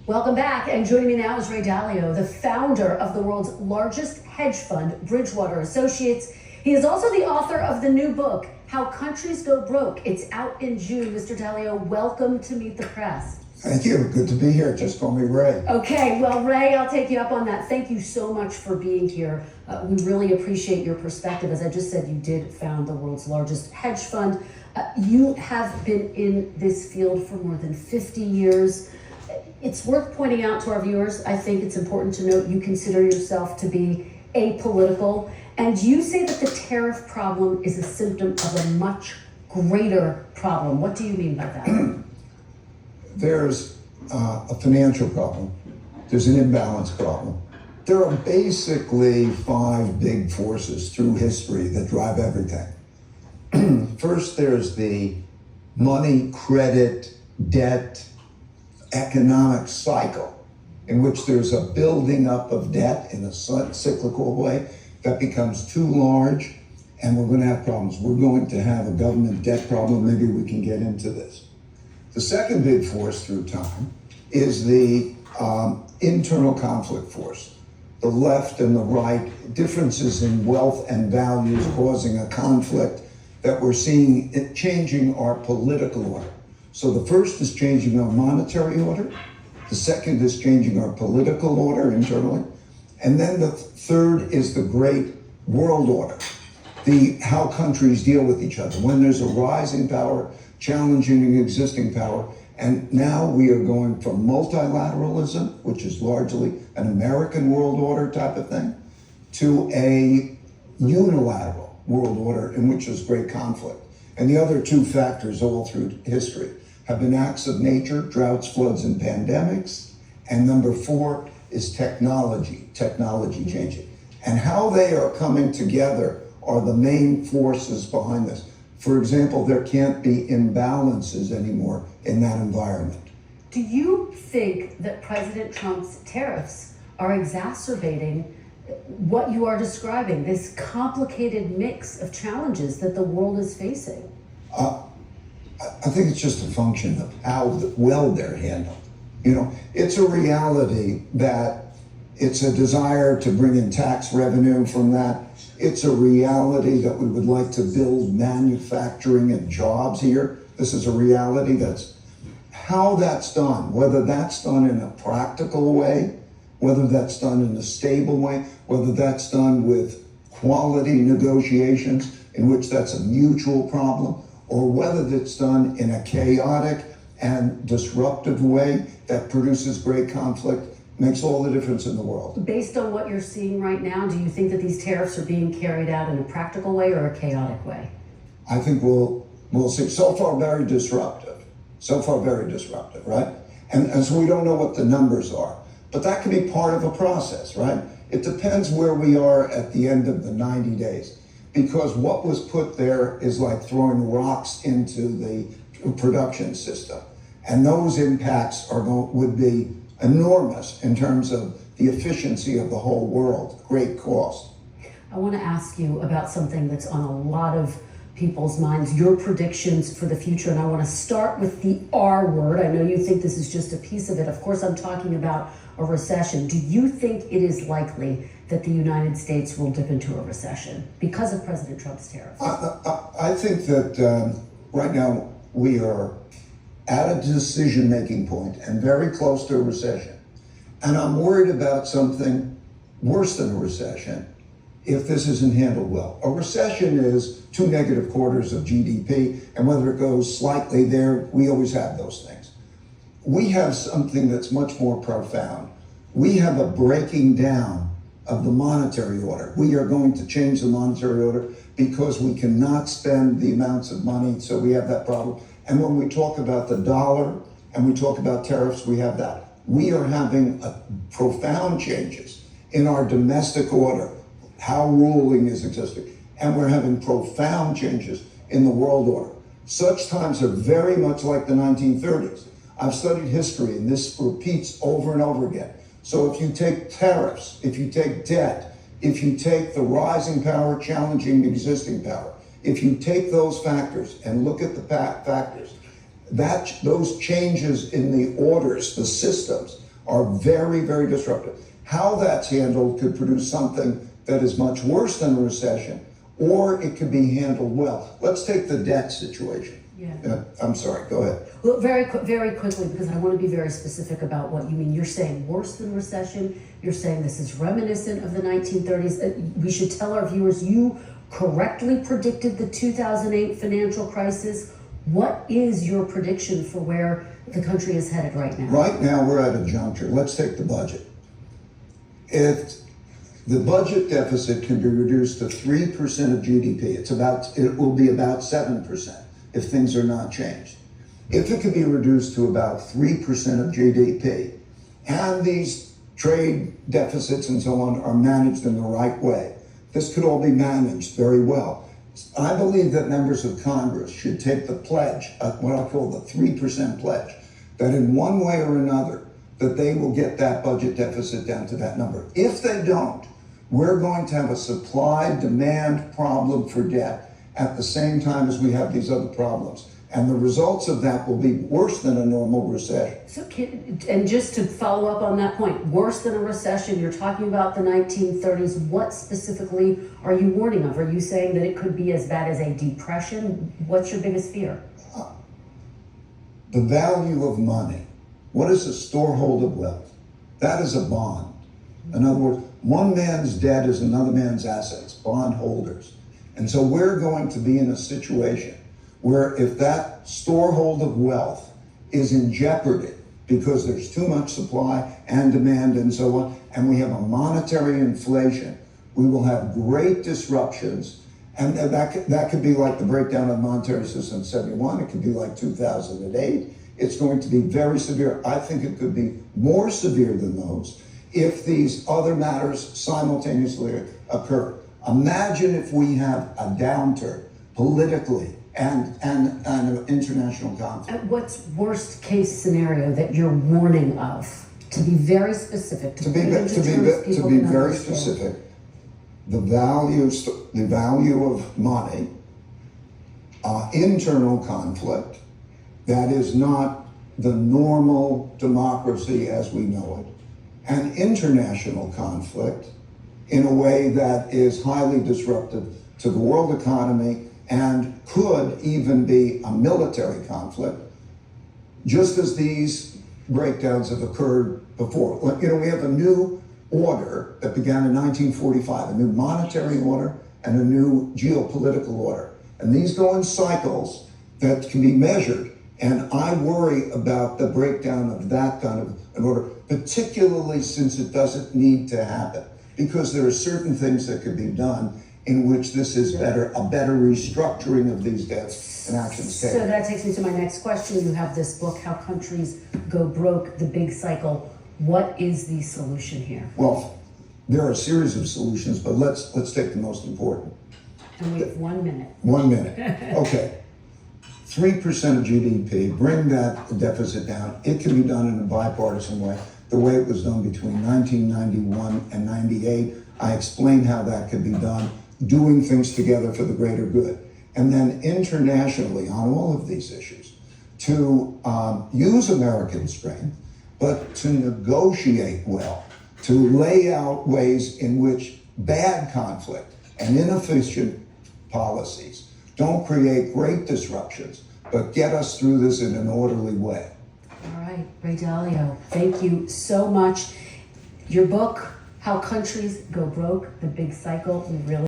Welcome back, and joining me now is Ray Dalio, the founder of the world's largest hedge fund, Bridgewater Associates. He is also the author of the new book, How Countries Go Broke. It's out in June. Mr. Dalio, welcome to Meet the Press. Thank you. Good to be here. Just call me Ray. Okay, well, Ray, I'll take you up on that. Thank you so much for being here. We really appreciate your perspective. As I just said, you did found the world's largest hedge fund. You have been in this field for more than 50 years. It's worth pointing out to our viewers, I think it's important to note you consider yourself to be apolitical, and you say that the tariff problem is a symptom of a much greater problem. What do you mean by that? There's a financial problem. There's an imbalance problem. There are basically 5 big forces through history that drive everything. First, there's the money, credit, debt, economic cycle in which there's a building up of debt in a cyclical way that becomes too large, and we're going to have problems. We're going to have a government debt problem. Maybe we can get into this. The second big force through time is the internal conflict force. The left and the right, differences in wealth and values causing a conflict that we're seeing it changing our political order. So the first is changing our monetary order. The second is changing our political order internally. And then the third is the great world order, how countries deal with each other. When there's a rising power challenging an existing power, and now we are going from multilateralism, which is largely an American world order type of thing, to a unilateral world order in which there's great conflict. And the other 2 factors all through history have been acts of nature, droughts, floods, and pandemics. And number 4 is technology changing. And how they are coming together are the main forces behind this. For example, there can't be imbalances anymore in that environment. Do you think that President Trump's tariffs are exacerbating what you are describing, this complicated mix of challenges that the world is facing? I think it's just a function of how well they're handled. You know, it's a reality that it's a desire to bring in tax revenue from that. It's a reality that we would like to build manufacturing and jobs here. This is a reality. That's how that's done, whether that's done in a practical way, whether that's done in a stable way, whether that's done with quality negotiations in which that's a mutual problem, or whether that's done in a chaotic and disruptive way that produces great conflict, makes all the difference in the world. Based on what you're seeing right now, do you think that these tariffs are being carried out in a practical way or a chaotic way? I think we'll see. So far, very disruptive, right? And so we don't know what the numbers are, but that can be part of a process, right? It depends where we are at the end of the 90 days, because what was put there is like throwing rocks into the production system. And those impacts would be enormous in terms of the efficiency of the whole world, great cost. I want to ask you about something that's on a lot of people's minds, your predictions for the future. And I want to start with the R word. I know you think this is just a piece of it. Of course, I'm talking about a recession. Do you think it is likely that the United States will dip into a recession because of President Trump's tariffs? I think that right now we are at a decision-making point and very close to a recession. And I'm worried about something worse than a recession if this isn't handled well. A recession is 2 negative quarters of GDP, and whether it goes slightly there, we always have those things. We have something that's much more profound. We have a breaking down of the monetary order. We are going to change the monetary order because we cannot spend the amounts of money, so we have that problem. And when we talk about the dollar and we talk about tariffs, we have that. We are having profound changes in our domestic order, how ruling is existing. And we're having profound changes in the world order. Such times are very much like the 1930s. I've studied history, and this repeats over and over again. So if you take tariffs, if you take debt, if you take the rising power challenging existing power, if you take those factors and look at the factors, those changes in the orders, the systems, are very, very disruptive. How that's handled could produce something that is much worse than a recession, or it could be handled well. Let's take the debt situation. Yeah. I'm sorry, go ahead. Well, very quickly, because I want to be very specific about what you mean. You're saying worse than recession. You're saying this is reminiscent of the 1930s. We should tell our viewers you correctly predicted the 2008 financial crisis. What is your prediction for where the country is headed right now? Right now, we're at a juncture. Let's take the budget. If the budget deficit can be reduced to 3% of GDP, it will be about 7% if things are not changed. If it could be reduced to about 3% of GDP, and these trade deficits and so on are managed in the right way, this could all be managed very well. I believe that members of Congress should take the pledge, what I call the 3% pledge, that in one way or another, that they will get that budget deficit down to that number. If they don't, we're going to have a supply-demand problem for debt at the same time as we have these other problems. And the results of that will be worse than a normal recession. So, and just to follow up on that point, worse than a recession, you're talking about the 1930s. What specifically are you warning of? Are you saying that it could be as bad as a depression? What's your biggest fear? The value of money. What is a storehold of wealth? That is a bond. In other words, one man's debt is another man's assets, bondholders. And so we're going to be in a situation where if that storehold of wealth is in jeopardy because there's too much supply and demand and so on, and we have a monetary inflation, we will have great disruptions. And that could be like the breakdown of the monetary system in 71. It could be like 2008. It's going to be very severe. I think it could be more severe than those if these other matters simultaneously occur. Imagine if we have a downturn politically and an international conflict. What's worst case scenario that you're warning of? To be very specific. To be very specific, the value of money, internal conflict, that is not the normal democracy as we know it, and international conflict in a way that is highly disruptive to the world economy and could even be a military conflict, just as these breakdowns have occurred before. We have a new order that began in 1945, a new monetary order and a new geopolitical order. And these go in cycles that can be measured. And I worry about the breakdown of that kind of an order, particularly since it doesn't need to happen, because there are certain things that could be done in which this is a better restructuring of these debts and actions taken. So that takes me to my next question. You have this book, How Countries Go Broke, The Big Cycle. What is the solution here? Well, there are a series of solutions, but let's take the most important. And we have 1 minute. 1 minute. Okay. 3% of GDP, bring that deficit down. It can be done in a bipartisan way, the way it was done between 1991 and 98. I explained how that could be done, doing things together for the greater good. And then internationally on all of these issues, to use American strength, but to negotiate well, to lay out ways in which bad conflict and inefficient policies don't create great disruptions, but get us through this in an orderly way. All right, Ray Dalio, thank you so much. Your book, How Countries Go Broke, The Big Cycle, we really